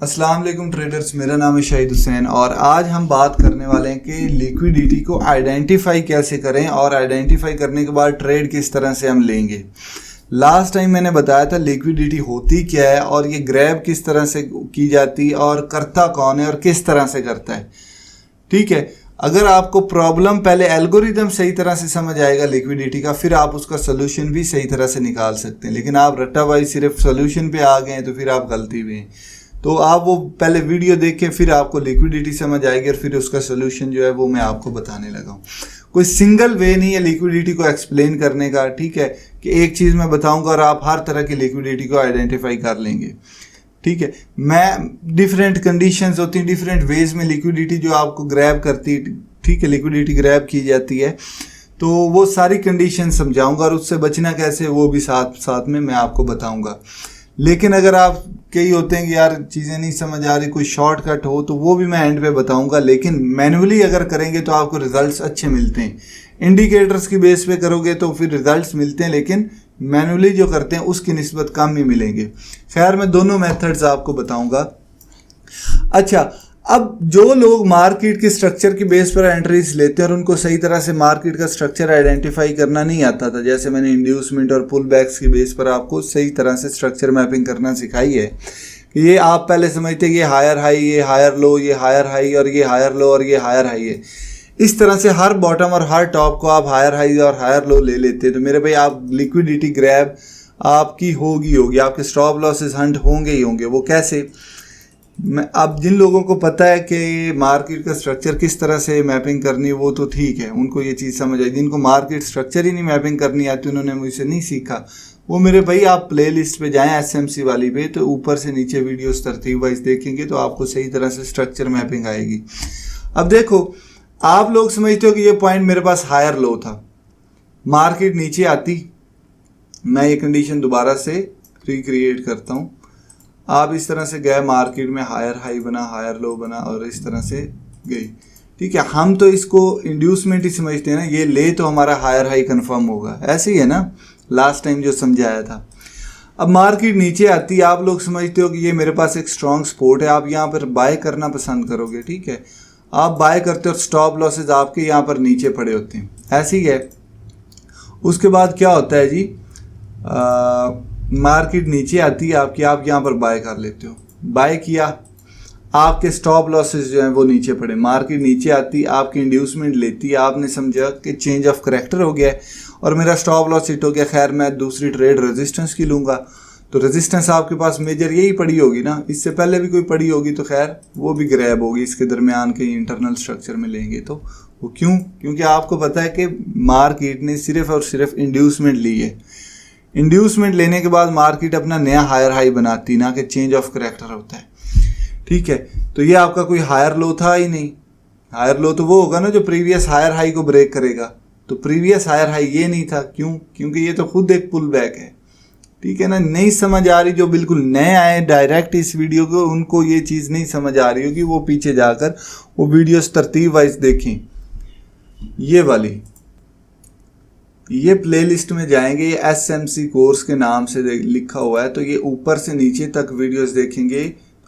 अस्सलाम वालेकुम ट्रेडर्स, मेरा नाम है शाहिद हुसैन और आज हम बात करने वाले हैं कि लिक्विडिटी को आइडेंटिफाई कैसे करें और आइडेंटिफाई करने के बाद ट्रेड किस तरह से हम लेंगे। लास्ट टाइम मैंने बताया था लिक्विडिटी होती क्या है और ये ग्रैब किस तरह से की जाती है और करता कौन है और किस तरह से करता है। ठीक है, अगर आपको प्रॉब्लम पहले एल्गोरिदम सही तरह से समझ आएगा लिक्विडिटी का, फिर आप उसका सोल्यूशन भी सही तरह से निकाल सकते हैं। लेकिन आप रट्टाबाजी सिर्फ सोल्यूशन पे आ गए हैं तो फिर आप गलती में हैं। तो आप वो पहले वीडियो देखें, फिर आपको लिक्विडिटी समझ आएगी और फिर उसका सोल्यूशन जो है वो मैं आपको बताने लगा हूँ। कोई सिंगल वे नहीं है लिक्विडिटी को एक्सप्लेन करने का, ठीक है, कि एक चीज़ मैं बताऊंगा और आप हर तरह की लिक्विडिटी को आइडेंटिफाई कर लेंगे। ठीक है, मैं डिफरेंट कंडीशंस होती हैं, डिफरेंट वेज में लिक्विडिटी जो आपको ग्रैब करती है, ठीक है, लिक्विडिटी ग्रैब की जाती है, तो वो सारी कंडीशन समझाऊंगा और उससे बचना कैसे वो भी साथ साथ में मैं आपको बताऊंगा। लेकिन अगर आप कई होते हैं कि यार चीज़ें नहीं समझ आ रही, कोई शॉर्टकट हो, तो वो भी मैं एंड पे बताऊंगा। लेकिन मैन्युअली अगर करेंगे तो आपको रिजल्ट्स अच्छे मिलते हैं। इंडिकेटर्स की बेस पे करोगे तो फिर रिजल्ट्स मिलते हैं, लेकिन मैन्युअली जो करते हैं उसकी निस्बत कम ही मिलेंगे। खैर, मैं दोनों मेथड्स आपको बताऊंगा। अच्छा, अब जो लोग मार्केट के स्ट्रक्चर की बेस पर एंट्रीज लेते हैं और उनको सही तरह से मार्केट का स्ट्रक्चर आइडेंटिफाई करना नहीं आता था, जैसे मैंने इंड्यूसमेंट और पुल बैक्स की बेस पर आपको सही तरह से स्ट्रक्चर मैपिंग करना सिखाई है कि ये आप पहले समझते हैं कि ये हायर हाई, ये हायर लो, ये हायर हाई और ये हायर लो और ये हायर हाई है। इस तरह से हर बॉटम और हर टॉप को आप हायर हाई और हायर लो ले लेते हैं। तो मेरे भाई, आप लिक्विडिटी ग्रैब आपकी होगी, आपके स्टॉप लॉसेस हंट होंगे ही होंगे। वो कैसे? अब जिन लोगों को पता है कि मार्केट का स्ट्रक्चर किस तरह से मैपिंग करनी है, वो तो ठीक है, उनको ये चीज़ समझ आई। जिनको मार्केट स्ट्रक्चर ही नहीं मैपिंग करनी आती, उन्होंने मुझसे नहीं सीखा, वो मेरे भाई आप प्लेलिस्ट पे जाएं एसएमसी वाली पे, तो ऊपर से नीचे वीडियोस तरतीब वाइज देखेंगे तो आपको सही तरह से स्ट्रक्चर मैपिंग आएगी। अब देखो, आप लोग समझते हो कि ये पॉइंट मेरे पास हायर लो था, मार्केट नीचे आती, मैं ये कंडीशन दोबारा से रिक्रिएट करता हूँ। आप इस तरह से गए, मार्केट में हायर हाई बना, हायर लो बना और इस तरह से गई। ठीक है, हम तो इसको इंड्यूसमेंट ही समझते हैं ना, ये ले तो हमारा हायर हाई कंफर्म होगा, ऐसे ही है ना लास्ट टाइम जो समझाया था। अब मार्केट नीचे आती, आप लोग समझते हो कि ये मेरे पास एक स्ट्रॉन्ग सपोर्ट है, आप यहाँ पर बाय करना पसंद करोगे। ठीक है, आप बाय करते हो, स्टॉप लॉसेज आपके यहाँ पर नीचे पड़े होते हैं, ऐसे ही है। उसके बाद क्या होता है जी, मार्केट नीचे आती है आपकी, आप यहाँ पर बाय कर लेते हो, बाय किया, आपके स्टॉप लॉसेस जो हैं वो नीचे पड़े। मार्केट नीचे आती, आपकी इंड्यूसमेंट लेती, आपने समझा कि चेंज ऑफ करैक्टर हो गया है और मेरा स्टॉप लॉस हिट हो गया, खैर मैं दूसरी ट्रेड रेजिस्टेंस की लूँगा। तो रेजिस्टेंस आपके पास मेजर यही पड़ी होगी ना, इससे पहले भी कोई पड़ी होगी तो खैर वो भी ग्रैब होगी, इसके दरमियान के इंटरनल स्ट्रक्चर में लेंगे तो वो क्यों? क्योंकि आपको पता है कि मार्केट ने सिर्फ और सिर्फ इंड्यूसमेंट ली है। इंड्यूसमेंट लेने के बाद मार्केट अपना नया हायर हाई बनाती, ना कि चेंज ऑफ करैक्टर होता है। ठीक है, तो ये आपका कोई हायर लो था ही नहीं। हायर लो तो वो होगा ना जो प्रीवियस हायर हाई को ब्रेक करेगा, तो प्रीवियस हायर हाई ये नहीं था। क्यों? क्योंकि ये तो खुद एक पुल बैक है। ठीक है ना, नहीं समझ आ रही, जो बिल्कुल नए आए डायरेक्ट इस वीडियो को, उनको ये चीज़ नहीं समझ आ रही होगी, वो पीछे जाकर वो वीडियोस तरतीब वाइज देखें। ये वाली ये प्लेलिस्ट में जाएंगे, ये एसएमसी कोर्स के नाम से लिखा हुआ है, तो ये ऊपर से नीचे तक वीडियोस देखेंगे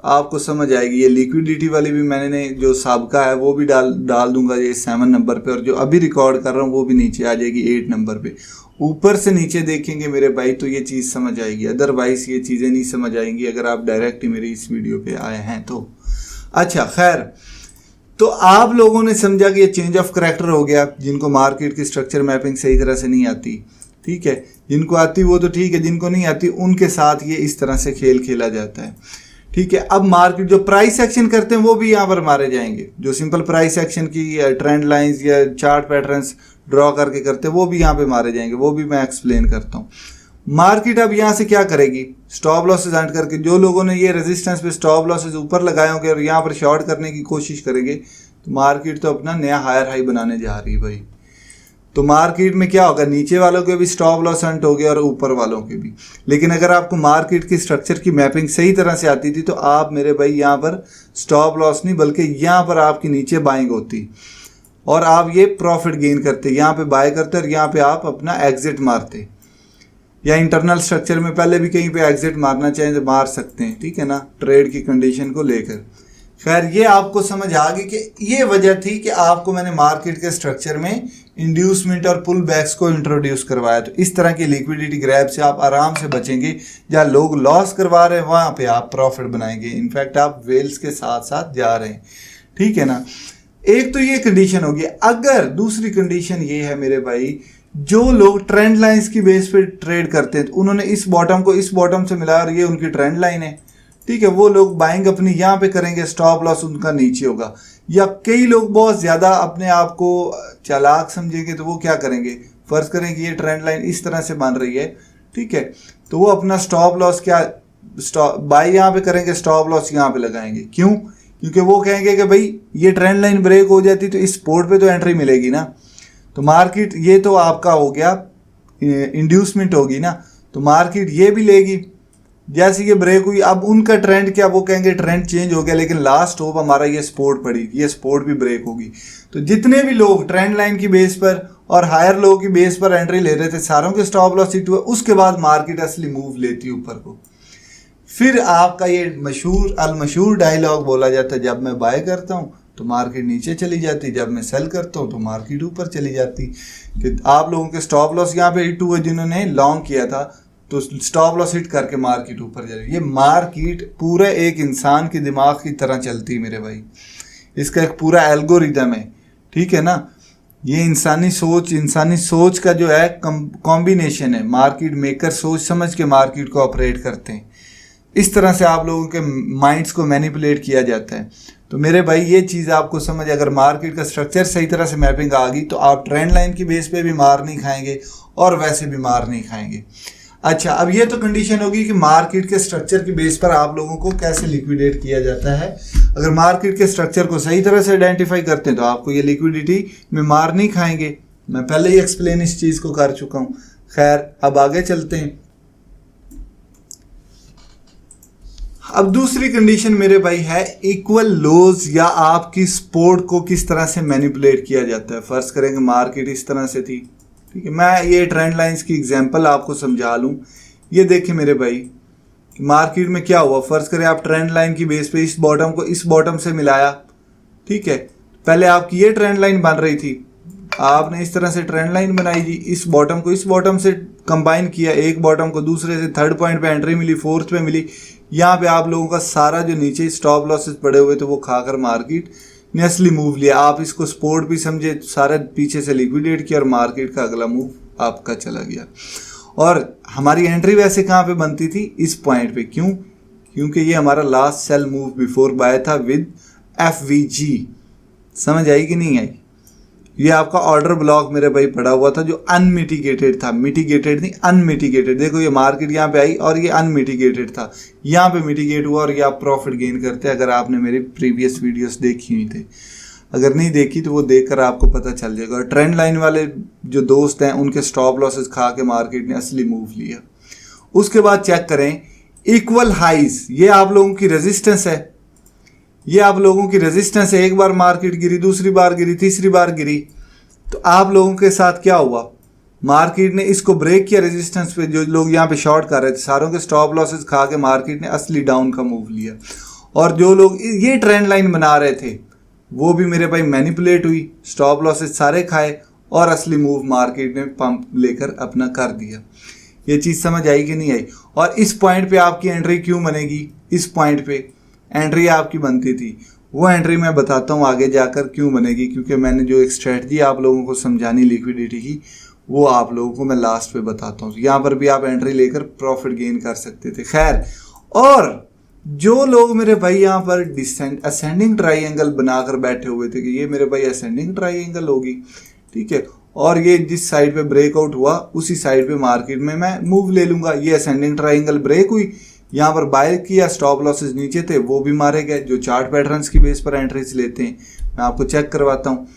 आपको समझ आएगी। ये लिक्विडिटी वाली भी मैंने जो साबका है वो भी डाल दूंगा ये 7 नंबर पे, और जो अभी रिकॉर्ड कर रहा हूँ वो भी नीचे आ जाएगी 8 नंबर पे। ऊपर से नीचे देखेंगे मेरे भाई तो ये चीज़ समझ आएगी, अदरवाइज ये चीज़ें नहीं समझ आएंगी अगर आप डायरेक्ट ही मेरी इस वीडियो पे आए हैं तो। अच्छा, खैर, तो आप लोगों ने समझा कि ये चेंज ऑफ करैक्टर हो गया, जिनको मार्केट की स्ट्रक्चर मैपिंग सही तरह से नहीं आती। ठीक है, जिनको आती वो तो ठीक है, जिनको नहीं आती उनके साथ ये इस तरह से खेल खेला जाता है। ठीक है, अब मार्केट जो प्राइस एक्शन करते हैं वो भी यहाँ पर मारे जाएंगे, जो सिंपल प्राइस एक्शन की ट्रेंड लाइंस या चार्ट पैटर्न्स ड्रॉ करके करते हैं वो भी यहाँ पे मारे जाएंगे, वो भी मैं एक्सप्लेन करता हूँ। मार्केट अब यहाँ से क्या करेगी, स्टॉप लॉसेज हंट करके, जो लोगों ने ये रेजिस्टेंस पे स्टॉप लॉसेज ऊपर लगाए होंगे और यहाँ पर शॉर्ट करने की कोशिश करेंगे, तो मार्केट तो अपना नया हायर हाई बनाने जा रही है भाई। तो मार्केट में क्या होगा, नीचे वालों के भी स्टॉप लॉस हंट हो गया और ऊपर वालों के भी। लेकिन अगर आपको मार्केट की स्ट्रक्चर की मैपिंग सही तरह से आती थी तो आप मेरे भाई यहाँ पर स्टॉप लॉस नहीं बल्कि यहाँ पर आपकी नीचे बाइंग होती और आप ये प्रॉफिट गेन करते, यहाँ पे बाय करते और यहाँ पे आप अपना एग्जिट मारते। या इंटरनल स्ट्रक्चर में पहले भी कहीं पे एग्जिट मारना चाहें तो मार सकते हैं, ठीक है ना, ट्रेड की कंडीशन को लेकर। खैर ये आपको समझ आ गई कि ये वजह थी कि आपको मैंने मार्केट के स्ट्रक्चर में इंड्यूसमेंट और पुल बैक्स को इंट्रोड्यूस करवाया। तो इस तरह की लिक्विडिटी ग्रैब से आप आराम से बचेंगे। जहाँ लोग लॉस करवा रहे हैं वहाँ पे आप प्रॉफिट बनाएंगे, इनफैक्ट आप वेल्स के साथ साथ जा रहे हैं, ठीक है ना। एक तो ये कंडीशन होगी। अगर दूसरी कंडीशन ये है मेरे भाई, जो लोग ट्रेंड लाइंस की बेस पे ट्रेड करते हैं, तो उन्होंने इस बॉटम को इस बॉटम से मिला और ये उनकी ट्रेंड लाइन है, ठीक है, वो लोग बाइंग अपनी यहाँ पे करेंगे, स्टॉप लॉस उनका नीचे होगा। या कई लोग बहुत ज़्यादा अपने आप को चालाक समझेंगे तो वो क्या करेंगे, फर्ज करें कि ये ट्रेंड लाइन इस तरह से बन रही है, ठीक है, तो वो अपना स्टॉप लॉस क्या बाई यहाँ पे करेंगे, स्टॉप लॉस यहाँ पे लगाएंगे। क्यों? क्योंकि वो कहेंगे कि भाई ये ट्रेंड लाइन ब्रेक हो जाती तो इस सपोर्ट पे तो एंट्री मिलेगी ना। तो मार्केट ये तो आपका हो गया इंड्यूसमेंट होगी ना, तो मार्केट ये भी लेगी। जैसे ये ब्रेक हुई, अब उनका ट्रेंड क्या, वो कहेंगे ट्रेंड चेंज हो गया लेकिन लास्ट होप हमारा ये सपोर्ट पड़ी, ये सपोर्ट भी ब्रेक होगी। तो जितने भी लोग ट्रेंड लाइन की बेस पर और हायर लो की बेस पर एंट्री ले रहे थे, सारों के स्टॉप लॉस हिट हुए। उसके बाद मार्केट असली मूव लेती है ऊपर को। फिर आपका ये मशहूर डायलॉग बोला जाता है, जब मैं बाय करता हूँ तो मार्केट नीचे चली जाती, जब मैं सेल करता हूँ तो मार्केट ऊपर चली जाती। कि आप लोगों के स्टॉप लॉस यहाँ पे हिट हुए जिन्होंने लॉन्ग किया था, तो स्टॉप लॉस हिट करके मार्केट ऊपर जा रही है। ये मार्केट पूरे एक इंसान के दिमाग की तरह चलती है मेरे भाई, इसका एक पूरा एल्गोरिदम है, ठीक है ना। ये इंसानी सोच का जो है कॉम्बिनेशन है। मार्केट मेकर सोच समझ के मार्केट को ऑपरेट करते हैं। इस तरह से आप लोगों के माइंड्स को मैनिपुलेट किया जाता है। तो मेरे भाई ये चीज़ आपको समझ, अगर मार्केट का स्ट्रक्चर सही तरह से मैपिंग आ गई तो आप ट्रेंड लाइन की बेस पे भी मार नहीं खाएंगे और वैसे भी मार नहीं खाएंगे। अच्छा, अब ये तो कंडीशन होगी कि मार्केट के स्ट्रक्चर की बेस पर आप लोगों को कैसे लिक्विडेट किया जाता है। अगर मार्केट के स्ट्रक्चर को सही तरह से आइडेंटिफाई करते हैं तो आपको ये लिक्विडिटी में मार नहीं खाएंगे। मैं पहले ही एक्सप्लेन इस चीज़ को कर चुका हूँ। खैर अब आगे चलते हैं। अब दूसरी कंडीशन मेरे भाई है इक्वल लोज, या आपकी सपोर्ट को किस तरह से मैनिपुलेट किया जाता है। फर्ज करेंगे मार्केट इस तरह से थी, ठीक है, मैं ये ट्रेंड लाइंस की एग्जांपल आपको समझा लूँ। ये देखिए मेरे भाई, मार्केट में क्या हुआ, फर्ज करें आप ट्रेंड लाइन की बेस पे इस बॉटम को इस बॉटम से मिलाया, ठीक है। पहले आपकी ये ट्रेंड लाइन बन रही थी, आपने इस तरह से ट्रेंड लाइन बनाई जी, इस बॉटम को इस बॉटम से कंबाइन किया, एक बॉटम को दूसरे से, थर्ड पॉइंट पे एंट्री मिली, फोर्थ पे मिली। यहाँ पे आप लोगों का सारा जो नीचे स्टॉप लॉसेस पड़े हुए थे वो खाकर मार्केट ने असली मूव लिया। आप इसको सपोर्ट भी समझे, सारा पीछे से लिक्विडेट किया और मार्केट का अगला मूव आपका चला गया। और हमारी एंट्री वैसे कहाँ पे बनती थी, इस पॉइंट पे। क्यों? क्योंकि ये हमारा last sell move before buy था विद FVG। समझ आई कि नहीं आई? ये आपका ऑर्डर ब्लॉक मेरे भाई पड़ा हुआ था जो अनमिटिगेटेड था, मिटिगेटेड नहीं, अनमिटिगेटेड। देखो ये मार्केट यहाँ पे आई और ये अनमिटिगेटेड था, यहाँ पे मिटिगेट हुआ और ये आप प्रॉफिट गेन करते हैं। अगर आपने मेरी प्रीवियस वीडियोस देखी हुई थे, अगर नहीं देखी तो वो देखकर आपको पता चल जाएगा। और ट्रेंड लाइन वाले जो दोस्त हैं उनके स्टॉप लॉसेस खा के मार्केट ने असली मूव लिया। उसके बाद चेक करें इक्वल हाइज, ये आप लोगों की रेजिस्टेंस है, ये आप लोगों की रेजिस्टेंस है। एक बार मार्केट गिरी, दूसरी बार गिरी, तीसरी बार गिरी, तो आप लोगों के साथ क्या हुआ, मार्केट ने इसको ब्रेक किया रेजिस्टेंस पे। जो लोग यहाँ पे शॉर्ट कर रहे थे सारों के स्टॉप लॉसेस खा के मार्केट ने असली डाउन का मूव लिया। और जो लोग ये ट्रेंड लाइन बना रहे थे वो भी मेरे भाई मैनिपुलेट हुई, स्टॉप लॉसेस सारे खाए और असली मूव मार्केट ने पंप लेकर अपना कर दिया। ये चीज़ समझ आई कि नहीं आई? और इस पॉइंट पे आपकी एंट्री क्यों बनेगी, इस पॉइंट पे एंट्री आपकी बनती थी, वो एंट्री मैं बताता हूँ आगे जाकर क्यों बनेगी। क्योंकि मैंने जो एक स्ट्रेटजी आप लोगों को समझानी लिक्विडिटी की, वो आप लोगों को मैं लास्ट पे बताता हूँ। यहाँ पर भी आप एंट्री लेकर प्रॉफिट गेन कर सकते थे। खैर, और जो लोग मेरे भाई यहाँ पर असेंडिंग ट्राइंगल बनाकर बैठे हुए थे कि ये मेरे भाई असेंडिंग ट्राइंगल होगी, ठीक है, और ये जिस साइड पे ब्रेकआउट हुआ उसी साइड पे मार्केट में मैं मूव ले लूँगा। ये असेंडिंग ट्राइंगल ब्रेक हुई, यहाँ पर बाय किया, स्टॉप लॉसेस नीचे थे वो भी मारे गए। जो चार्ट पैटर्न्स की बेस पर एंट्रीज लेते हैं, मैं आपको चेक करवाता हूँ।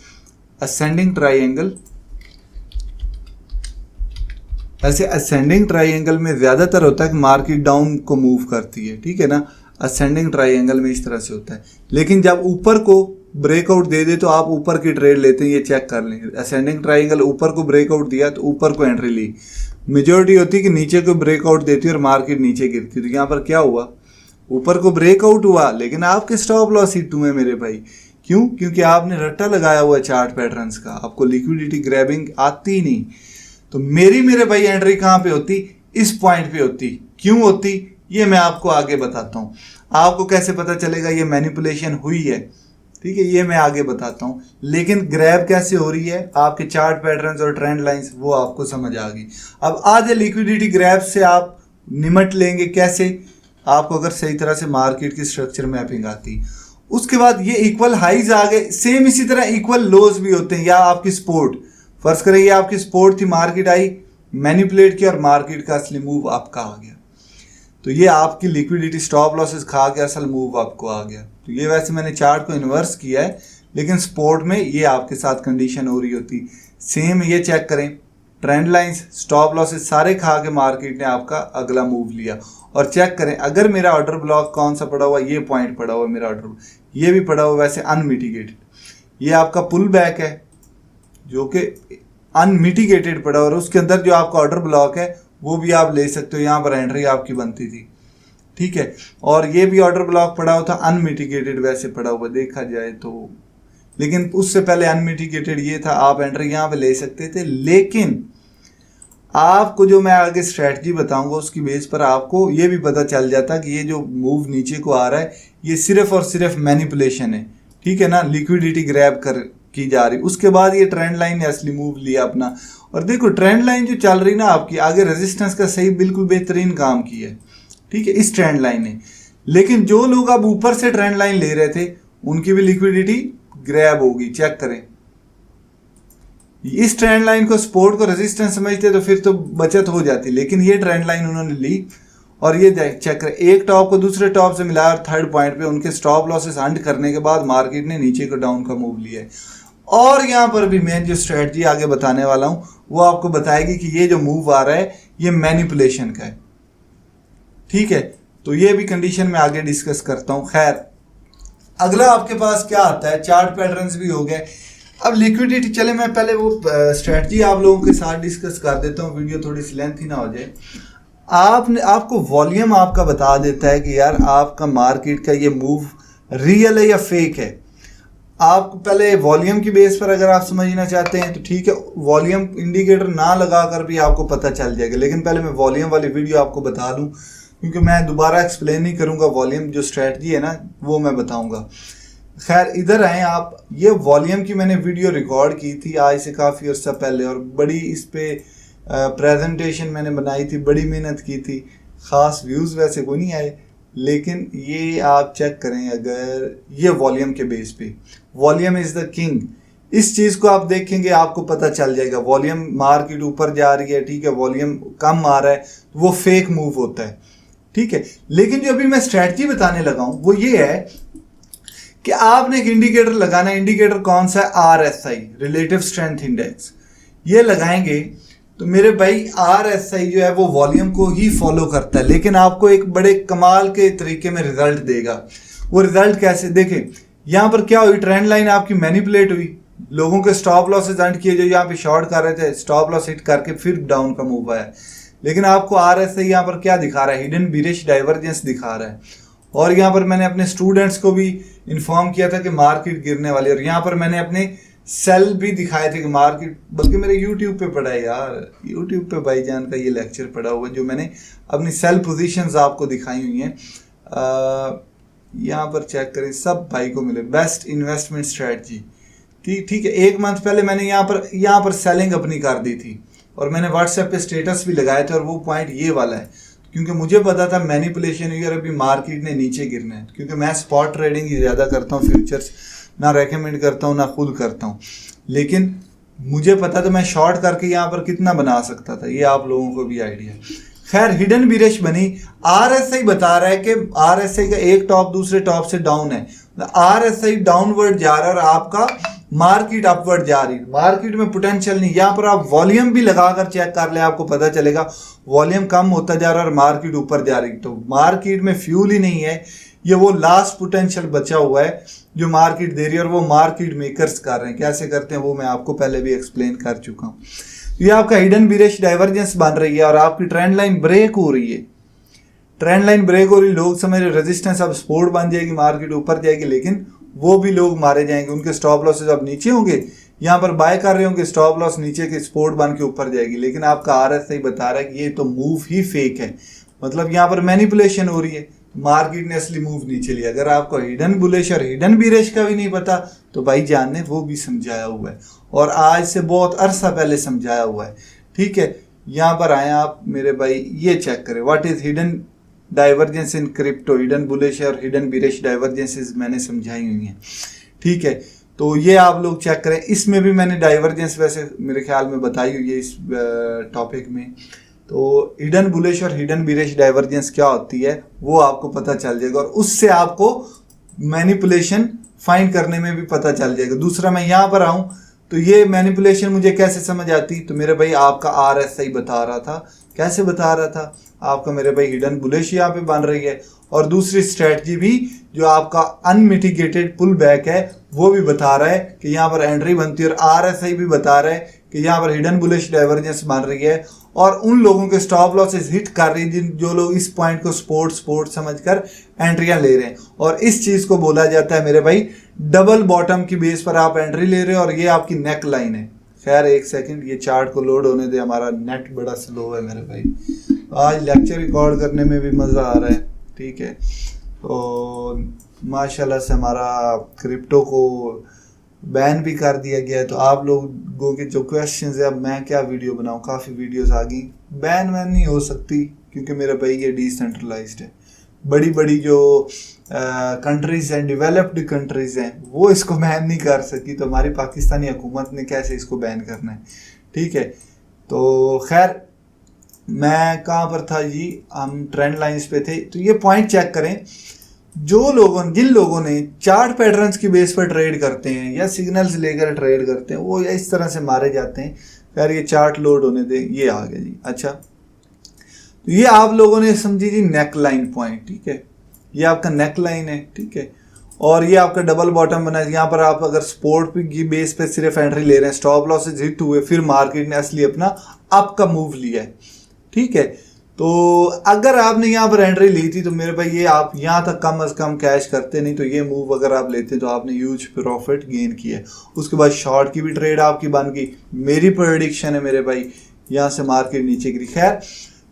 असेंडिंग ट्राइंगल, ऐसे असेंडिंग ट्राइंगल में ज़्यादातर होता है कि मार्केट डाउन को मूव करती है, ठीक है ना। असेंडिंग ट्राइंगल में इस तरह से होता है। लेकिन जब ऊपर को ब्रेकआउट दे दे तो आप ऊपर की ट्रेड लेते हैं, ये चेक कर लें। असेंडिंग ट्राइंगल ऊपर को ब्रेकआउट दिया तो ऊपर को एंट्री ली, मेजोरिटी होती है कि नीचे को ब्रेकआउट देती है और मार्केट नीचे गिरती। तो यहाँ पर क्या हुआ, ऊपर को ब्रेकआउट हुआ लेकिन आपके स्टॉप लॉस हिट हुए मेरे भाई। क्यों? क्योंकि आपने रट्टा लगाया हुआ है चार्ट पैटर्न्स का, आपको लिक्विडिटी ग्रैबिंग आती ही नहीं। तो मेरे भाई एंट्री कहाँ पे होती? इस पॉइंट पे होती। क्यों होती ये मैं आपको आगे बताता हूँ। आपको कैसे पता चलेगा ये मैनिपुलेशन हुई है, ठीक है, ये मैं आगे बताता हूँ। लेकिन ग्रैब कैसे हो रही है, आपके चार्ट पैटर्न्स और ट्रेंड लाइंस वो आपको समझ आ गई। अब आज लिक्विडिटी ग्रैब से आप निमट लेंगे कैसे, आपको अगर सही तरह से मार्केट की स्ट्रक्चर मैपिंग आती। उसके बाद ये इक्वल हाइज आ गए, सेम इसी तरह इक्वल लोज भी होते हैं। या आपकी सपोर्ट, फर्ज करें ये आपकी सपोर्ट थी, मार्केट आई मैनिपुलेट किया और मार्केट का असली मूव आपका आ गया। तो ये आपकी लिक्विडिटी स्टॉप लॉसेस खा के असल मूव आपको आ गया। तो ये वैसे मैंने चार्ट को इन्वर्स किया है, लेकिन स्पोर्ट में ये आपके साथ कंडीशन हो रही होती। सेम ये चेक करें, ट्रेंड लाइंस स्टॉप लॉसेस सारे खा के मार्केट ने आपका अगला मूव लिया। और चेक करें अगर मेरा ऑर्डर ब्लॉक कौन सा पड़ा हुआ, ये पॉइंट पड़ा हुआ मेरा ऑर्डर, ये भी पड़ा हुआ वैसे अनमिटिगेटेड। ये आपका पुल बैक है जो कि अनमिटिगेटेड पड़ा, और उसके अंदर जो आपका ऑर्डर ब्लॉक है वो भी आप ले सकते हो। यहाँ पर एंट्री आपकी बनती थी, ठीक है। और ये भी ऑर्डर ब्लॉक पड़ा हुआ था अनमिटिगेटेड, वैसे पड़ा हुआ देखा जाए तो, लेकिन उससे पहले अनमिटिगेटेड ये था, आप एंट्री यहाँ पे ले सकते थे। लेकिन आपको जो मैं आगे स्ट्रैटेजी बताऊंगा उसकी बेस पर आपको ये भी पता चल जाता कि ये जो मूव नीचे को आ रहा है ये सिर्फ और सिर्फ मैनिपुलेशन है, ठीक है ना, लिक्विडिटी ग्रैब कर की जा रही। उसके बाद ये ट्रेंड लाइन ने असली मूव लिया अपना। और देखो ट्रेंड लाइन जो चल रही ना आपकी, आगे रेजिस्टेंस का सही बिल्कुल बेहतरीन काम किया है, ठीक है, इस ट्रेंड लाइन ने। लेकिन जो लोग अब ऊपर से ट्रेंड लाइन ले रहे थे उनकी भी लिक्विडिटी ग्रैब होगी। चेक करें, इस ट्रेंड लाइन को सपोर्ट को रेजिस्टेंस समझते तो फिर तो बचत हो जाती, लेकिन ये ट्रेंड लाइन उन्होंने ली और ये चेक करें, एक टॉप को दूसरे टॉप से मिलाया और थर्ड पॉइंट पे उनके स्टॉप लॉसेस हंट करने के बाद मार्केट ने नीचे को डाउन का मूव लिया है। और यहाँ पर भी मैं जो स्ट्रेटजी आगे बताने वाला हूँ वो आपको बताएगी कि ये जो मूव आ रहा है ये मैनिपुलेशन का है, ठीक है। तो ये भी कंडीशन में आगे डिस्कस करता हूँ। खैर अगला आपके पास क्या आता है, चार्ट पैटर्न्स भी हो गए। अब लिक्विडिटी, चले मैं पहले वो स्ट्रेटजी आप लोगों के साथ डिस्कस कर देता हूँ, वीडियो थोड़ी सी लेंथ ही ना हो जाए। आपको वॉल्यूम आपका बता देता है कि यार आपका मार्केट का ये मूव रियल है या फेक है। आपको पहले वॉल्यूम की बेस पर अगर आप समझना चाहते हैं तो ठीक है, वॉल्यूम इंडिकेटर ना लगाकर भी आपको पता चल जाएगा। लेकिन पहले मैं वॉल्यूम वाली वीडियो आपको बता दूं, क्योंकि मैं दोबारा एक्सप्लेन नहीं करूंगा, वॉल्यूम जो स्ट्रेटजी है ना वो मैं बताऊंगा। खैर इधर आए आप, ये वॉल्यूम की मैंने वीडियो रिकॉर्ड की थी आज से काफ़ी अर्सा पहले, और बड़ी इस पे प्रेजेंटेशन मैंने बनाई थी, बड़ी मेहनत की थी, ख़ास व्यूज़ वैसे कोई नहीं आए। लेकिन ये आप चेक करें, अगर ये वॉल्यूम के बेस पे, वॉल्यूम इज़ द किंग, इस चीज़ को आप देखेंगे आपको पता चल जाएगा। वॉल्यूम मार्केट ऊपर जा रही है, ठीक है, वॉल्यूम कम आ रहा है, वो फेक मूव होता है, ठीक है। लेकिन जो अभी मैं स्ट्रैटेजी बताने लगा हूँ वो ये है कि आपने एक इंडिकेटर लगाना है। इंडिकेटर कौन सा है? RSI, relative strength index. ये लगाएंगे तो मेरे भाई RSI जो है वो वॉल्यूम को ही फॉलो करता है, लेकिन आपको एक बड़े कमाल के तरीके में रिजल्ट देगा। वो रिजल्ट कैसे देखें, यहाँ पर क्या हुई, ट्रेंड लाइन आपकी मैनिपुलेट हुई, लोगों के स्टॉप लॉसेस हंट किए, जो यहाँ पे शॉर्ट कर रहे थे स्टॉप लॉस हिट करके फिर डाउन का मूव आया। लेकिन आपको RSI यहाँ पर क्या दिखा रहा है, हिडन बिरिश डाइवर्जेंस दिखा रहा है। और यहाँ पर मैंने अपने स्टूडेंट्स को भी इन्फॉर्म किया था कि मार्केट गिरने वाली है, और यहाँ पर मैंने अपने सेल भी दिखाए थे कि मार्केट, बल्कि मेरे यूट्यूब पे पड़ा है यार, यूट्यूब पे भाईजान का ये लेक्चर पड़ा हुआ है जो मैंने अपनी सेल पोजीशंस आपको दिखाई हुई हैं। यहाँ पर चेक करें, सब भाई को मिले बेस्ट इन्वेस्टमेंट स्ट्रेटजी, ठीक है। एक मंथ पहले मैंने यहाँ पर सेलिंग अपनी कर दी थी, और मैंने व्हाट्सएप पे स्टेटस भी लगाए थे, और वो पॉइंट ये वाला है, क्योंकि मुझे पता था मैनिपुलेशन हुई और अभी मार्केट ने नीचे गिरना है। क्योंकि मैं स्पॉट ट्रेडिंग ही ज़्यादा करता हूँ, फ्यूचर्स ना रेकमेंड करता हूँ ना खुद करता हूँ, लेकिन मुझे पता था मैं शॉर्ट करके यहाँ पर कितना बना सकता था, ये आप लोगों को भी आइडिया है। खैर हिडन बिरिश बनी, RSI बता रहा है कि RSI का एक टॉप दूसरे टॉप से डाउन है, RSI डाउनवर्ड जा रहा है और आपका मार्केट अपवर्ड जा रही है। मार्केट में पोटेंशियल नहीं, यहाँ पर आप वॉल्यूम भी लगाकर चेक कर ले, आपको पता चलेगा वॉल्यूम कम होता जा रहा है और मार्केट ऊपर जा रही। तो मार्केट में फ्यूल ही नहीं है, ये वो लास्ट पोटेंशियल बचा हुआ है जो मार्केट दे रही है, और वो मार्केट मेकर्स कर रहे हैं। कैसे करते हैं वो मैं आपको पहले भी एक्सप्लेन कर चुका हूँ। ये आपका हिडन बीरिश डाइवर्जेंस बन रही है और आपकी ट्रेंड लाइन ब्रेक हो रही है। ट्रेंड लाइन ब्रेक हो रही, लोग समझ रहे रेजिस्टेंस अब सपोर्ट बन जाएगी, मार्केट ऊपर जाएगी, लेकिन वो भी लोग मारे जाएंगे, उनके स्टॉप लॉसेस अब नीचे होंगे, यहाँ पर बाय कर रहे होंगे, स्टॉप लॉस नीचे के सपोर्ट बन के ऊपर जाएगी, लेकिन आपका आरएसआई बता रहा है कि ये तो मूव ही फेक है, मतलब यहाँ पर मैनिपुलेशन हो रही है, मार्केट ने असली मूव नीचे लिया। अगर आपको हिडन बुलिश और हिडन बीरिश का भी नहीं पता तो भाई जान ने वो भी समझाया हुआ है और आज से बहुत अरसा पहले समझाया हुआ है, ठीक है। यहाँ पर आए आप मेरे भाई, ये चेक करें what is hidden divergence in crypto, hidden bullish और हिडन बीरिश डाइवर्जेंसेस मैंने समझाई हुई हैं, ठीक है। तो ये आप लोग चेक करें, इसमें भी मैंने डाइवर्जेंस वैसे मेरे ख्याल में बताई हुई है इस टॉपिक में। तो हिडन बुलिश और हिडन बीरिश डाइवर्जेंस क्या होती है वो आपको पता चल जाएगा और उससे आपको मैनिपुलेशन फाइंड करने में भी पता चल जाएगा। दूसरा, मैं यहाँ पर आऊँ तो ये मैनिपुलेशन मुझे कैसे समझ आती, तो मेरे भाई आपका आरएसआई बता रहा था, कैसे बता रहा था आपका मेरे भाई हिडन बुलिश यहाँ पे बन रही है और दूसरी स्ट्रेटजी भी जो आपका अनमिटिगेटेड पुल बैक है वो भी बता रहा है कि यहाँ पर एंट्री बनती है और आरएसआई भी बता रहा है कि यहाँ पर हिडन बुलिश डाइवर्जेंस बन रही है और उन लोगों के स्टॉप लॉसेस हिट कर रही है जो लोग इस पॉइंट को सपोर्ट समझकर एंट्रियां ले रहे हैं और इस चीज को बोला जाता है मेरे भाई डबल बॉटम की बेस पर आप एंट्री ले रहे हो और ये आपकी नेक लाइन है। खैर एक सेकंड, ये चार्ट को लोड होने दे, हमारा नेट बड़ा स्लो है मेरे भाई, आज लेक्चर रिकॉर्ड करने में भी मज़ा आ रहा है, ठीक है। तो माशाल्लाह से हमारा क्रिप्टो को बैन भी कर दिया गया है, तो आप लोगों के जो क्वेश्चंस है अब मैं क्या वीडियो बनाऊं, काफ़ी वीडियोस आ गई, बैन वैन नहीं हो सकती क्योंकि मेरा भाई ये डिसेंट्रलाइज्ड है। बड़ी बड़ी जो कंट्रीज़ हैं, डेवलप्ड कंट्रीज़ हैं, वो इसको बैन नहीं कर सकी, तो हमारी पाकिस्तानी हुकूमत ने कैसे इसको बैन करना है, ठीक है। तो खैर मैं कहाँ पर था जी, हम ट्रेंड लाइंस पे थे। तो ये पॉइंट चेक करें, जिन लोगों ने चार्ट पैटर्न्स की बेस पर ट्रेड करते हैं या सिग्नल्स लेकर ट्रेड करते हैं वो इस तरह से मारे जाते हैं। खैर ये चार्ट लोड होने दे, ये आ गया जी। अच्छा, तो ये आप लोगों ने समझी जी नेक लाइन पॉइंट, ठीक है, ये आपका नेक लाइन है, ठीक है, और ये आपका डबल बॉटम बना है। यहाँ पर आप अगर सपोर्ट की बेस पे सिर्फ एंट्री ले रहे हैं, स्टॉप लॉसेस हिट हुए, फिर मार्केट ने असली अपना अप का मूव लिया है, ठीक है। तो अगर आपने यहाँ पर एंट्री ली थी तो मेरे भाई ये आप यहाँ तक कम अज कम कैश करते, नहीं तो ये मूव अगर आप लेते तो आपने ह्यूज प्रॉफिट गेन किया। उसके बाद शॉर्ट की भी ट्रेड आपकी बन गई। मेरी प्रेडिक्शन है मेरे भाई यहाँ से मार्केट नीचे गिरी। खैर,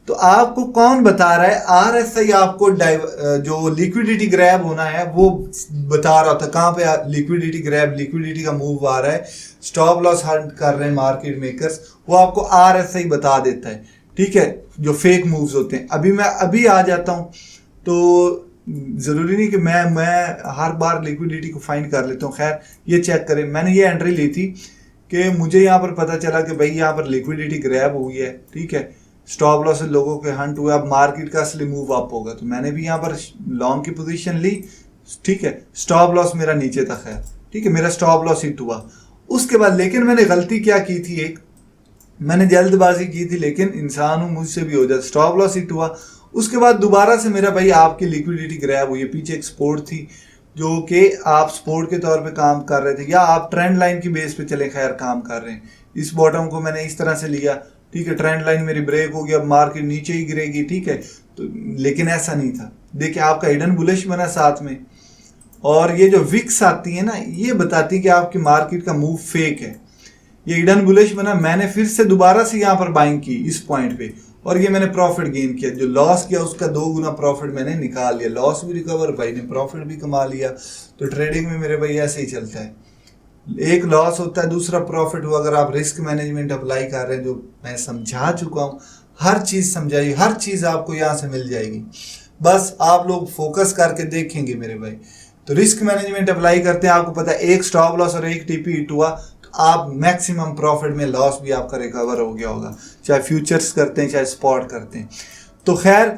तो आपको कौन बता रहा है, आरएसआई आपको जो लिक्विडिटी ग्रैब होना है वो बता रहा था। कहाँ पे लिक्विडिटी ग्रैब, लिक्विडिटी का मूव आ रहा है, स्टॉप लॉस हंट कर रहे हैं मार्केट मेकर्स, वो आपको आरएसआई बता देता है, ठीक है, जो फेक मूव्स होते हैं। अभी आ जाता हूँ, तो ज़रूरी नहीं कि मैं हर बार लिक्विडिटी को फाइंड कर लेता हूँ। खैर ये चेक करें, मैंने ये एंट्री ली थी कि मुझे यहाँ पर पता चला कि भाई यहाँ पर लिक्विडिटी ग्रैब हुई है, ठीक है, स्टॉप लॉस लोगों के हंट हुए, अब मार्केट का असली मूव अप होगा, तो मैंने भी यहाँ पर लॉन्ग की पोजीशन ली, ठीक है। स्टॉप लॉस मेरा नीचे था, खैर ठीक है, मेरा स्टॉप लॉस हिट हुआ। उसके बाद लेकिन मैंने गलती क्या की थी, एक मैंने जल्दबाजी की थी, लेकिन इंसान हूँ, मुझसे भी हो जाता, स्टॉप लॉस हिट हुआ। उसके बाद दोबारा से मेरा भाई आपकी लिक्विडिटी ग्रैब हुई है। पीछे एक सपोर्ट थी जो कि आप सपोर्ट के तौर पे काम कर रहे थे या आप ट्रेंड लाइन की बेस पे चले, खैर काम कर रहे हैं। इस बॉटम को मैंने इस तरह से लिया, ठीक है, ट्रेंड लाइन मेरी ब्रेक हो गई, अब मार्केट नीचे ही गिरेगी, ठीक है। तो लेकिन ऐसा नहीं था, देखिए आपका हिडन बुलिश बना साथ में, और ये जो विक्स आती है ना, ये बताती है कि आपकी मार्केट का मूव फेक है। ये हिडन बुलिश बना, मैंने फिर से दोबारा से यहाँ पर बाइंग की इस पॉइंट पे, और ये मैंने प्रॉफिट गेन किया। जो लॉस किया उसका 2 गुना प्रॉफिट मैंने निकाल लिया, लॉस भी रिकवर, भाई ने प्रॉफिट भी कमा लिया। तो ट्रेडिंग में मेरे भाई ऐसे ही चलता है, एक लॉस होता है, दूसरा प्रॉफिट हुआ। अगर आप रिस्क मैनेजमेंट अप्लाई कर रहे हैं, जो मैं समझा चुका हूँ, हर चीज़ समझाई, हर चीज़ आपको यहाँ से मिल जाएगी, बस आप लोग फोकस करके देखेंगे मेरे भाई। तो रिस्क मैनेजमेंट अप्लाई करते हैं, आपको पता है एक स्टॉप लॉस और एक टीपी हिट हुआ, आप मैक्सिमम प्रॉफिट में, लॉस भी आपका रिकवर हो गया होगा, चाहे फ्यूचर्स करते हैं चाहे स्पॉट करते हैं। तो खैर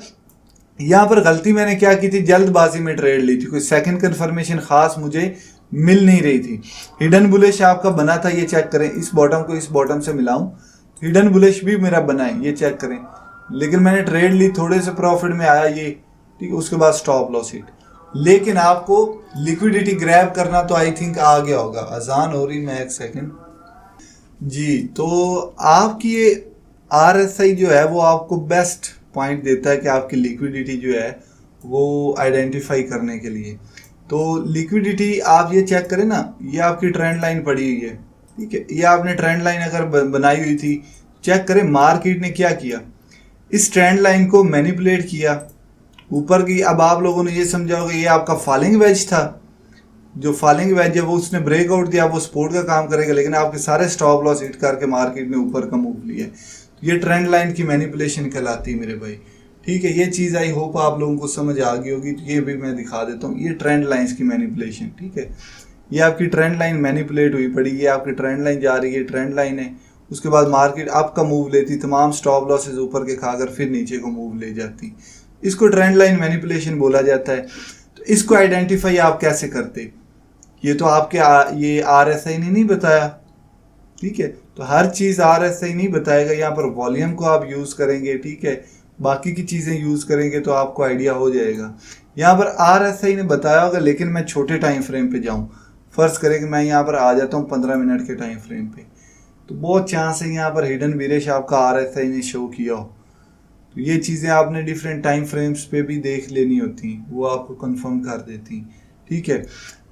यहाँ पर गलती मैंने क्या की थी, जल्दबाजी में ट्रेड ली थी, कोई सेकंड कंफर्मेशन खास मुझे मिल नहीं रही थी। हिडन बुलिश आपका बना था, ये चेक करें, इस बॉटम को इस बॉटम से मिलाऊं, हिडन बुलिश भी मेरा बना है, ये चेक करें। लेकिन मैंने ट्रेड ली, थोड़े से प्रॉफिट में आया ये, ठीक है, उसके बाद स्टॉप लॉस हिट। लेकिन आपको लिक्विडिटी ग्रैब करना तो आई थिंक आ गया होगा। अजान हो रही, मैं एक सेकंड, जी, तो आपकी ये RSI जो है वो आपको बेस्ट पॉइंट देता है कि आपकी लिक्विडिटी जो है वो आइडेंटिफाई करने के लिए। तो लिक्विडिटी आप ये चेक करें ना, ये आपकी ट्रेंड लाइन पड़ी हुई है, ठीक है, ये आपने ट्रेंड लाइन अगर बनाई हुई थी, चेक करें मार्केट ने क्या किया, इस ट्रेंड लाइन को मैनिपुलेट किया ऊपर की। अब आप लोगों ने ये समझा होगा ये आपका फॉलिंग वेज था, जो फॉलिंग वेज है वो उसने ब्रेकआउट दिया, वो सपोर्ट का काम करेगा, लेकिन आपके सारे स्टॉप लॉस हिट करके मार्केट ने ऊपर का मूव लिया। तो ये ट्रेंड लाइन की मैनिपुलेशन कहलाती है मेरे भाई, ठीक है। ये चीज़ आई होप आप लोगों को समझ आ गई होगी, तो ये भी मैं दिखा देता हूँ, ये ट्रेंड लाइंस की मैनिपुलेशन, ठीक है। ये आपकी ट्रेंड लाइन मैनिपुलेट हुई पड़ी, ये आपकी ट्रेंड लाइन जा रही है, ट्रेंड लाइन है। उसके बाद मार्केट अप का मूव लेती, तमाम स्टॉप लॉसेज ऊपर के खाकर फिर नीचे को मूव ले जाती, इसको ट्रेंड लाइन मैनिपुलेशन बोला जाता है। तो इसको आइडेंटिफाई आप कैसे करते, ये तो आपके ये RSI ने नहीं बताया, ठीक है। तो हर चीज़ RSI नहीं बताएगा, यहाँ पर वॉल्यूम को आप यूज़ करेंगे, ठीक है, बाकी की चीज़ें यूज़ करेंगे तो आपको आइडिया हो जाएगा। यहाँ पर RSI ने बताया होगा, लेकिन मैं छोटे टाइम फ्रेम पे जाऊँ, फ़र्ज़ करें कि मैं यहाँ पर आ जाता हूँ 15 मिनट के टाइम फ्रेम पे, तो बहुत चांस है यहाँ पर हिडन बिरेश आपका RSI ने शो किया हो। तो ये चीज़ें आपने डिफरेंट टाइम फ्रेम्स पे भी देख लेनी होती, वो आपको कंफर्म कर देती, ठीक है।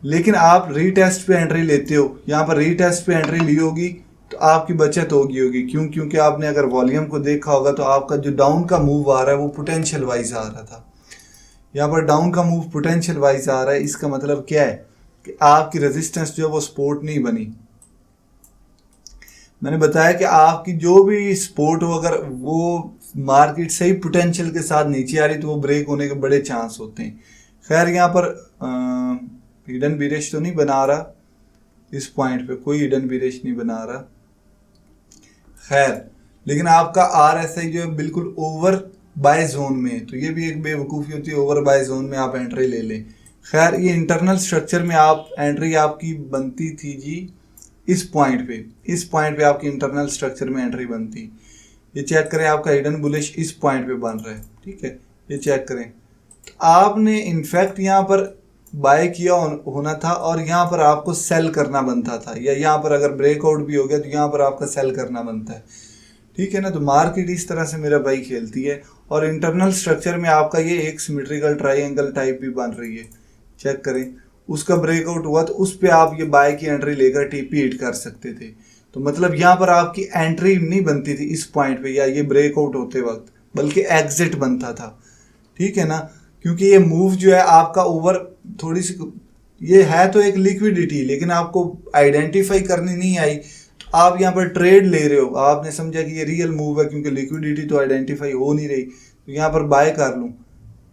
लेकिन आप रीटेस्ट पे एंट्री लेते हो, यहाँ पर रीटेस्ट पे एंट्री ली होगी तो आपकी बचत होगी क्यों, क्योंकि आपने अगर वॉल्यूम को देखा होगा तो आपका जो डाउन का मूव आ रहा है वो पोटेंशियल वाइज आ रहा था, यहाँ पर डाउन का मूव पोटेंशियल वाइज आ रहा है। इसका मतलब क्या है कि आपकी रेजिस्टेंस जो है वो सपोर्ट नहीं बनी। मैंने बताया कि आपकी जो भी सपोर्ट हो, अगर वो मार्केट सही पोटेंशियल के साथ नीचे आ रही तो वो ब्रेक होने के बड़े चांस होते हैं। खैर यहाँ पर हिडन बिरेश तो नहीं बना रहा, इस पॉइंट पे कोई हिडन बिरेश नहीं बना रहा, खैर, लेकिन आपका RSI जो है बिल्कुल ओवर बाय जोन में है, तो ये भी एक बेवकूफ़ी होती है, ओवर बाय जोन में आप एंट्री ले लें। खैर ये इंटरनल स्ट्रक्चर में आप एंट्री आपकी बनती थी जी इस पॉइंट पे आपकी इंटरनल स्ट्रक्चर में एंट्री बनती। ये चेक करें, आपका हिडन बुलिश इस पॉइंट पे बन रहा है, ठीक है, ये चेक करें। तो आपने इनफैक्ट यहाँ पर बाय किया होना था और यहाँ पर आपको सेल करना बनता था, या यहाँ पर अगर ब्रेकआउट भी हो गया तो यहाँ पर आपका सेल करना बनता है, ठीक है ना। तो मार्केट इस तरह से मेरा भाई खेलती है, और इंटरनल स्ट्रक्चर में आपका ये एक सिमेट्रिकल ट्राइंगल टाइप भी बन रही है, चेक करें। उसका ब्रेकआउट हुआ तो उस पर आप ये बाय की एंट्री लेकर TP हिट कर सकते थे। तो मतलब यहाँ पर आपकी एंट्री नहीं बनती थी इस पॉइंट पे या ये ब्रेकआउट होते वक्त, बल्कि एग्जिट बनता था, ठीक है ना। क्योंकि ये मूव जो है आपका ओवर थोड़ी सी, ये है तो एक लिक्विडिटी, लेकिन आपको आइडेंटिफाई करनी नहीं आई, तो आप यहाँ पर ट्रेड ले रहे हो, आपने समझा कि ये रियल मूव है क्योंकि लिक्विडिटी तो आइडेंटिफाई हो नहीं रही, तो यहाँ पर बाय कर लूँ,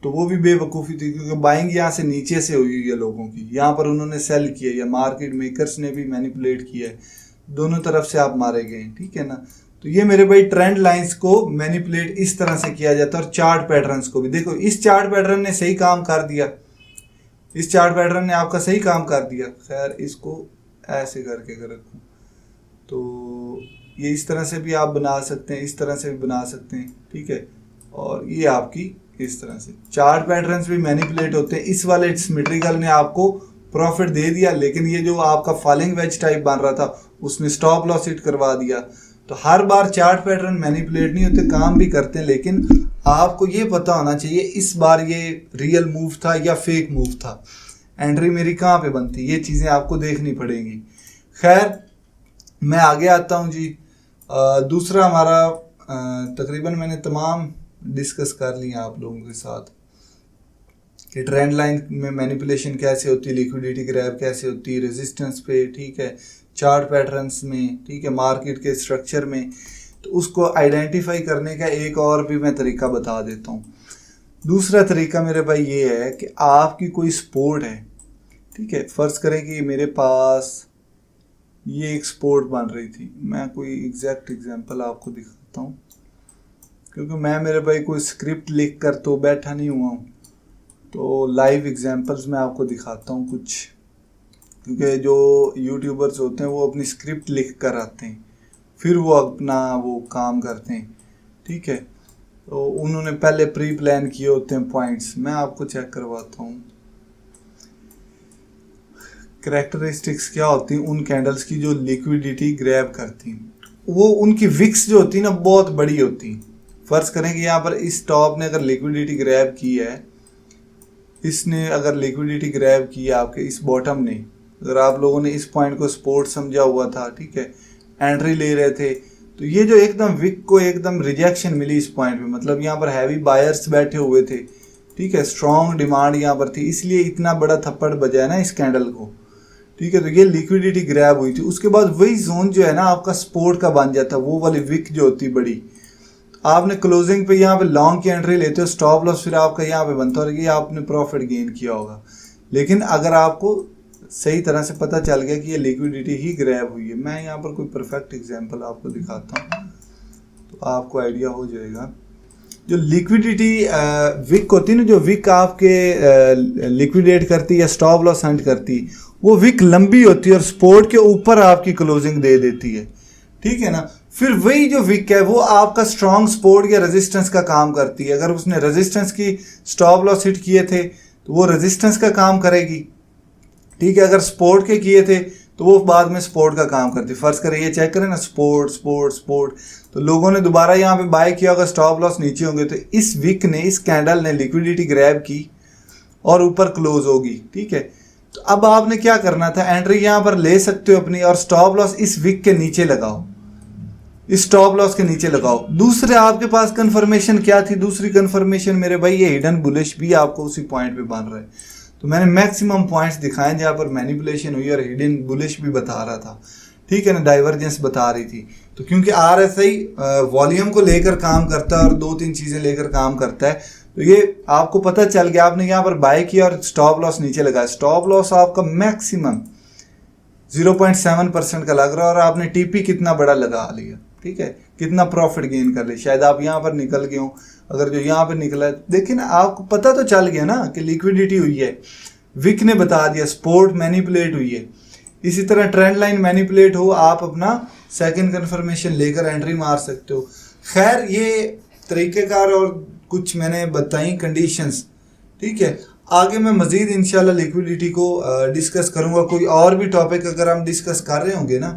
तो वो भी बेवकूफ़ी थी क्योंकि बाइंग यहाँ से नीचे से हुई है लोगों की, यहाँ पर उन्होंने सेल किया या मार्केट मेकर्स ने भी मैनिपुलेट किया है, दोनों तरफ से आप मारे गए, ठीक है ना। तो ये मेरे भाई ट्रेंड लाइंस को मैनिपुलेट इस तरह से किया जाता है, और चार्ट पैटर्न्स को भी देखो, इस चार्ट पैटर्न ने सही काम कर दिया, इस चार्ट पैटर्न ने आपका सही काम कर दिया। खैर इसको ऐसे करके रखूँ तो ये इस तरह से भी आप बना सकते हैं, इस तरह से भी बना सकते हैं, ठीक है। और ये आपकी इस तरह से चार्ट पैटर्न्स भी मैनिपुलेट होते हैं। इस वाले सिमेट्रिकल ने आपको प्रॉफिट दे दिया, लेकिन ये जो आपका फॉलिंग वेज टाइप बन रहा था उसमें स्टॉप लॉस हिट करवा दिया। तो हर बार चार्ट पैटर्न मैनिपुलेट नहीं होते, काम भी करते हैं, लेकिन आपको ये पता होना चाहिए इस बार ये रियल मूव था या फेक मूव था, एंट्री मेरी कहाँ पे बनती, ये चीज़ें आपको देखनी पड़ेंगी। खैर मैं आगे आता हूँ जी। दूसरा हमारा तकरीबन मैंने तमाम डिस्कस कर लिया आप लोगों के साथ कि ट्रेंड लाइन में मैनिपुलेशन कैसे होती है, लिक्विडिटी ग्रैब कैसे होती है, रेजिस्टेंस पे, ठीक है, चार्ट पैटर्न्स में, ठीक है, मार्केट के स्ट्रक्चर में। तो उसको आइडेंटिफाई करने का एक और भी मैं तरीका बता देता हूँ। दूसरा तरीका मेरे भाई ये है कि आपकी कोई सपोर्ट है, ठीक है, फ़र्ज़ करें कि मेरे पास ये एक सपोर्ट बन रही थी, मैं कोई एग्जैक्ट एग्जांपल आपको दिखाता हूँ क्योंकि मैं मेरे भाई कोई स्क्रिप्ट लिख कर तो बैठा नहीं हुआ हूँ, तो लाइव एग्जांपल्स मैं आपको दिखाता हूँ कुछ, क्योंकि जो यूट्यूबर्स होते हैं वो अपनी स्क्रिप्ट लिख कर आते हैं फिर वो अपना वो काम करते हैं, ठीक है। तो उन्होंने पहले प्री प्लान किए होते हैं पॉइंट्स, मैं आपको चेक करवाता हूँ करैक्टरिस्टिक्स क्या होती हैं उन कैंडल्स की जो लिक्विडिटी ग्रैब करती हैं, वो उनकी विक्स जो होती है ना बहुत बड़ी होती है। फर्ज करें कि यहाँ पर इस टॉप ने अगर लिक्विडिटी ग्रैब की है, इसने अगर लिक्विडिटी ग्रैब की है आपके इस बॉटम ने, अगर आप लोगों ने इस पॉइंट को सपोर्ट समझा हुआ था, ठीक है, एंट्री ले रहे थे, तो ये जो एकदम विक को एकदम रिजेक्शन मिली इस पॉइंट पे, मतलब यहाँ पर हैवी बायर्स बैठे हुए थे, ठीक है, स्ट्रॉन्ग डिमांड यहाँ पर थी, इसलिए इतना बड़ा थप्पड़ बजा है ना इस कैंडल को, ठीक है। तो ये लिक्विडिटी ग्रैब हुई थी। उसके बाद वही जोन जो है ना आपका सपोर्ट का बन जाता है, वो वाली विक जो होती बड़ी, आपने क्लोजिंग पे यहाँ पे लॉन्ग की एंट्री लेते हो, स्टॉप लॉस फिर आपका यहाँ पे बनता है, ये आपने प्रॉफिट गेन किया होगा। लेकिन अगर आपको सही तरह से पता चल गया कि ये लिक्विडिटी ही ग्रैब हुई है, मैं यहाँ पर कोई परफेक्ट एग्जांपल आपको दिखाता हूँ तो आपको आइडिया हो जाएगा। जो लिक्विडिटी विक होती है ना, जो विक आपके लिक्विडेट करती है या स्टॉप लॉस हंट करती है, वो विक लंबी होती है और सपोर्ट के ऊपर आपकी क्लोजिंग दे देती है, ठीक है ना। फिर वही जो विक है वो आपका स्ट्रॉन्ग सपोर्ट या रेजिस्टेंस का काम करती है। अगर उसने रेजिस्टेंस की स्टॉप लॉस हिट किए थे तो वो रेजिस्टेंस का काम करेगी, ठीक है। अगर सपोर्ट के किए थे तो वो बाद में सपोर्ट का काम करती है। फर्ज करें ये चेक करें ना, सपोर्ट सपोर्ट सपोर्ट, तो लोगों ने दोबारा यहाँ पे बाय किया होगा, स्टॉप लॉस नीचे होंगे, तो इस विक ने, इस कैंडल ने लिक्विडिटी ग्रैब की और ऊपर क्लोज होगी, ठीक है। तो अब आपने क्या करना था, एंट्री यहाँ पर ले सकते हो अपनी और स्टॉप लॉस इस विक के नीचे लगाओ, इस स्टॉप लॉस के नीचे लगाओ। दूसरे आपके पास कंफर्मेशन क्या थी, दूसरी कंफर्मेशन मेरे भाई ये हिडन बुलिश भी आपको उसी पॉइंट पे बन रहा है। तो मैंने मैक्सिमम पॉइंट्स दिखाए जहाँ पर मैनिपुलेशन हुई और हिडन बुलिश भी बता रहा था, ठीक है ना, डाइवर्जेंस बता रही थी। तो क्योंकि आरएसआई वॉल्यूम को लेकर काम करता है और 2-3 चीज़ें लेकर काम करता है, तो ये आपको पता चल गया। आपने यहाँ पर बाय किया और स्टॉप लॉस नीचे लगाया, स्टॉप लॉस आपका मैक्सिमम 0.7% का लग रहा है और आपने टीपी कितना बड़ा लगा लिया, ठीक है, कितना प्रॉफिट गेन कर लिया। शायद आप यहाँ पर निकल गए हो, अगर जो यहाँ पर निकला है, देखिए ना, आपको पता तो चल गया ना कि लिक्विडिटी हुई है, विक ने बता दिया, सपोर्ट मैनिपुलेट हुई है। इसी तरह ट्रेंड लाइन मैनिपुलेट हो, आप अपना सेकंड कंफर्मेशन लेकर एंट्री मार सकते हो। खैर ये तरीक़ेकार और कुछ मैंने बताई कंडीशंस, ठीक है। आगे मैं मज़ीद इंशाल्लाह लिक्विडिटी को डिस्कस करूँगा। कोई और भी टॉपिक अगर हम डिस्कस कर रहे होंगे ना,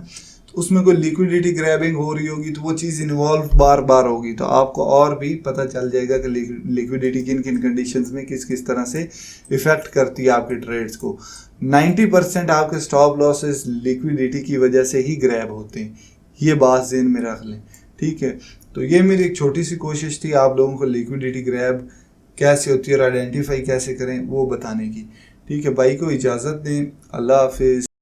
तो उसमें कोई लिक्विडिटी ग्रैबिंग हो रही होगी तो वो चीज़ इन्वॉल्व बार बार होगी, तो आपको और भी पता चल जाएगा कि लिक्विडिटी किन किन कंडीशंस में किस किस तरह से इफ़ेक्ट करती है आपके ट्रेड्स को। 90% आपके स्टॉप लॉसेस लिक्विडिटी की वजह से ही ग्रैब होते हैं, ये बात ज़हन में रख लें, ठीक है। तो ये मेरी एक छोटी सी कोशिश थी आप लोगों को लिक्विडिटी ग्रैब कैसे होती है और आइडेंटिफाई कैसे करें वो बताने की, ठीक है। भाई को इजाज़त दें, अल्लाह हाफिज़।